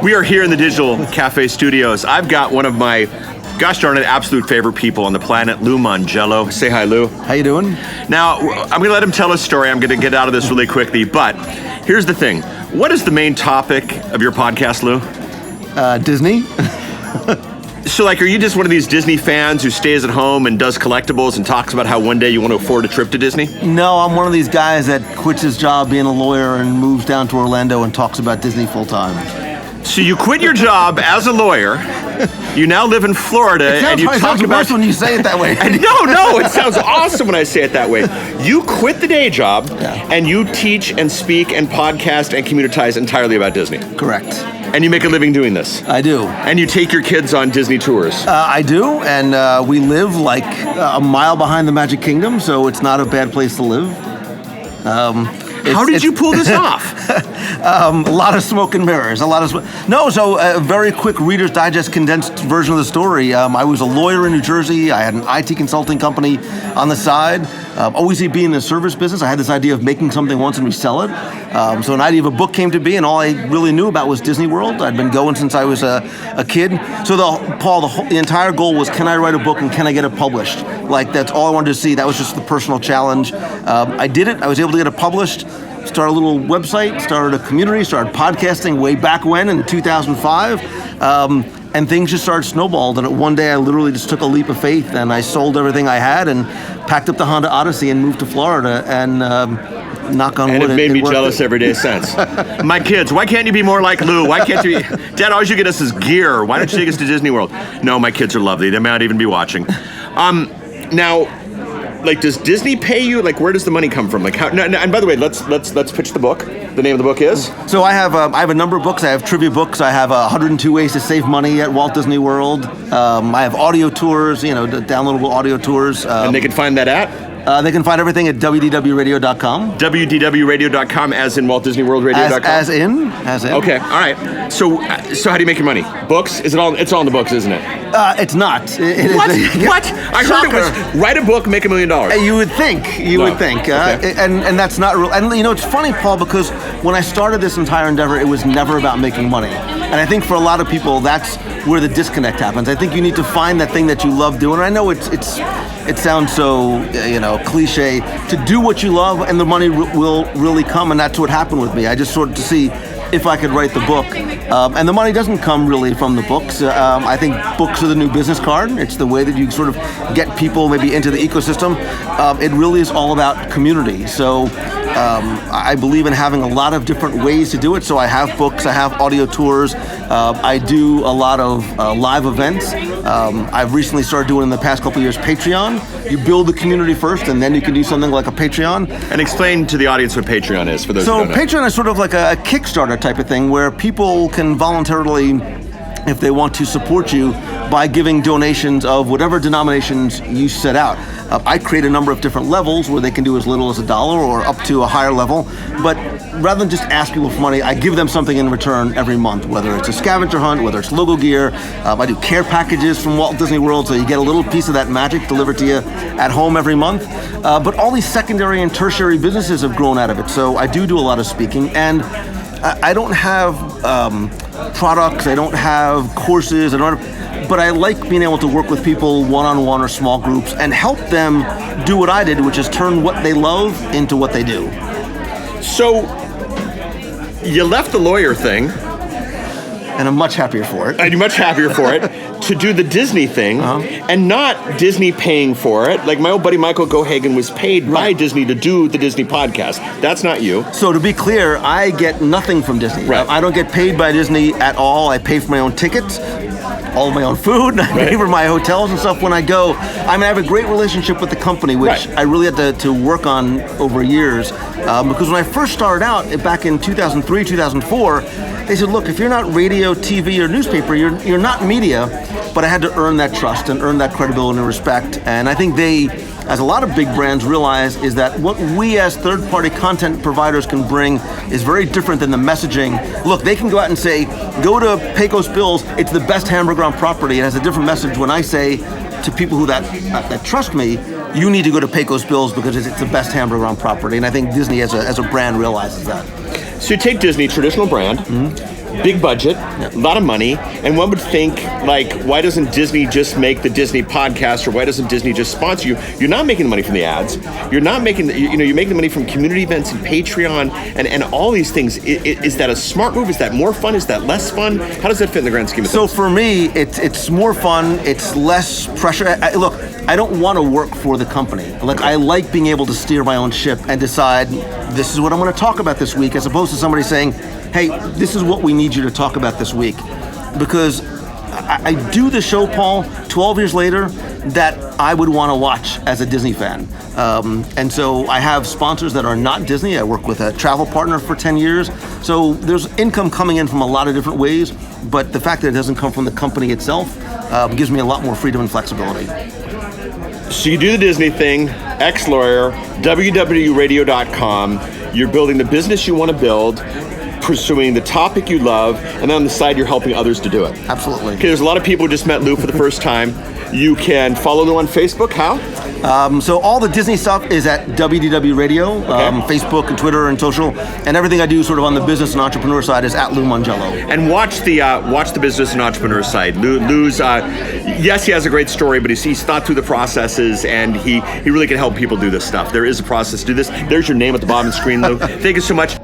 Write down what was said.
We are here in the Digital Cafe Studios. I've got one of my, gosh darn it, absolute favorite people on the planet, Lou Mongello. Say hi, Lou. How you doing? Now, I'm going to let him tell a story. I'm going to get out of this really quickly, but here's the thing. What is the main topic of your podcast, Lou? Disney. So, like, are you just one of these Disney fans who stays at home and does collectibles and talks about how one day you want to afford a trip to Disney? No, I'm one of these guys that quits his job being a lawyer and moves down to Orlando and talks about Disney full time. So you quit your job as a lawyer. You now live in Florida, and you talk about. Worse when you say it that way. No, it sounds awesome when I say it that way. You quit the day job, and you teach and speak and podcast and communitize entirely about Disney. Correct. And you make a living doing this. I do. And you take your kids on Disney tours. I do, and we live like a mile behind the Magic Kingdom, so it's not a bad place to live. How did you pull this off? A lot of smoke and mirrors. So a very quick Reader's Digest condensed version of the story. I was a lawyer in New Jersey. I had an IT consulting company on the side. Always being in the service business, I had this idea of making something once and resell it. So an idea of a book came to be, and all I really knew about was Disney World. I'd been going since I was a kid. So the entire goal was, can I write a book and can I get it published? Like, that's all I wanted to see. That was just the personal challenge. I did it. I was able to get it published. Started a little website, started a community, started podcasting way back when in 2005. And things just started snowballed. And one day I literally just took a leap of faith and I sold everything I had and packed up the Honda Odyssey and moved to Florida. And knock on wood. And it made me jealous every day since. My kids, why can't you be more like Lou? Why can't you be? Dad, all you get us is gear. Why don't you take us to Disney World? No, my kids are lovely. They may not even be watching. Now, like, does Disney pay you? Like, where does the money come from? Like, how? No, and by the way, let's pitch the book. The name of the book is? So I have a number of books. I have trivia books. I have 102 Ways to Save Money at Walt Disney World. I have audio tours, downloadable audio tours. And they can find that at? They can find everything at wdwradio.com. wdwradio.com, as in WaltDisneyWorldRadio.com? As in. Okay, all right. So how do you make your money? Books? It's all in the books, isn't it? It's not. What? I heard it was write a book, make $1 million. You would think. Okay. And that's not real. And it's funny, Paul, because when I started this entire endeavor, it was never about making money. And I think for a lot of people, that's where the disconnect happens. I think you need to find that thing that you love doing. And I know it sounds so cliche, to do what you love and the money will really come, and that's what happened with me. I just sort of to see if I could write the book, and the money doesn't come really from the books. I think books are the new business card. It's the way that you sort of get people maybe into the ecosystem. It really is all about community. So I believe in having a lot of different ways to do it. So I have books, I have audio tours, I do a lot of live events. I've recently started doing in the past couple of years Patreon. You build the community first, and then you can do something like a Patreon. And explain to the audience what Patreon is for those who don't know. Patreon is sort of like a Kickstarter type of thing where people can voluntarily, if they want to, support you by giving donations of whatever denominations you set out. I create a number of different levels where they can do as little as $1 or up to a higher level. But rather than just ask people for money, I give them something in return every month, whether it's a scavenger hunt, whether it's logo gear. I do care packages from Walt Disney World, so you get a little piece of that magic delivered to you at home every month. But all these secondary and tertiary businesses have grown out of it. So I do a lot of speaking, and I don't have products, I don't have courses, but I like being able to work with people one-on-one or small groups and help them do what I did, which is turn what they love into what they do. So you left the lawyer thing. And I'm much happier for it. And you're much happier for it. To do the Disney thing, and not Disney paying for it. Like my old buddy Michael Gohagan was paid by Disney to do the Disney podcast. That's not you. So to be clear, I get nothing from Disney. Right. I don't get paid by Disney at all. I pay for my own tickets, all of my own food, I pay for my hotels and stuff when I go. I have a great relationship with the company, which I really had to work on over years. Because when I first started out, back in 2003, 2004, they said, look, if you're not radio, TV, or newspaper, you're not media. But I had to earn that trust and earn that credibility and respect. And I think they, as a lot of big brands realize, is that what we as third-party content providers can bring is very different than the messaging. Look, they can go out and say, go to Pecos Bill's, it's the best hamburger on property. It has a different message when I say to people who that trust me, you need to go to Pecos Bill's because it's the best hamburger on property. And I think Disney as a brand realizes that. So you take Disney, traditional brand, big budget, a lot of money, and one would think, like, why doesn't Disney just make the Disney podcast, or why doesn't Disney just sponsor you? You're not making the money from the ads. You're not making, you're making the money from community events and Patreon and all these things. Is that a smart move? Is that more fun? Is that less fun? How does that fit in the grand scheme of things? So for me, it's more fun. It's less pressure. Look, I don't want to work for the company. Like, I like being able to steer my own ship and decide this is what I'm going to talk about this week, as opposed to somebody saying, hey, this is what we need you to talk about this week. Because I do the show, Paul, 12 years later, that I would want to watch as a Disney fan. And so I have sponsors that are not Disney. I work with a travel partner for 10 years. So there's income coming in from a lot of different ways, but the fact that it doesn't come from the company itself gives me a lot more freedom and flexibility. So you do the Disney thing, ex-lawyer, www.radio.com. You're building the business you want to build, pursuing the topic you love, and then on the side you're helping others to do it. Absolutely. Okay, there's a lot of people who just met Lou for the first time. You can follow Lou on Facebook. How? So all the Disney stuff is at WDW Radio, Facebook and Twitter and social, and everything I do sort of on the business and entrepreneur side is at Lou Mongello. And watch the business and entrepreneur side. Lou's, yes, he has a great story, but he's thought through the processes, and he really can help people do this stuff. There is a process to do this. There's your name at the bottom of the screen, Lou. Thank you so much.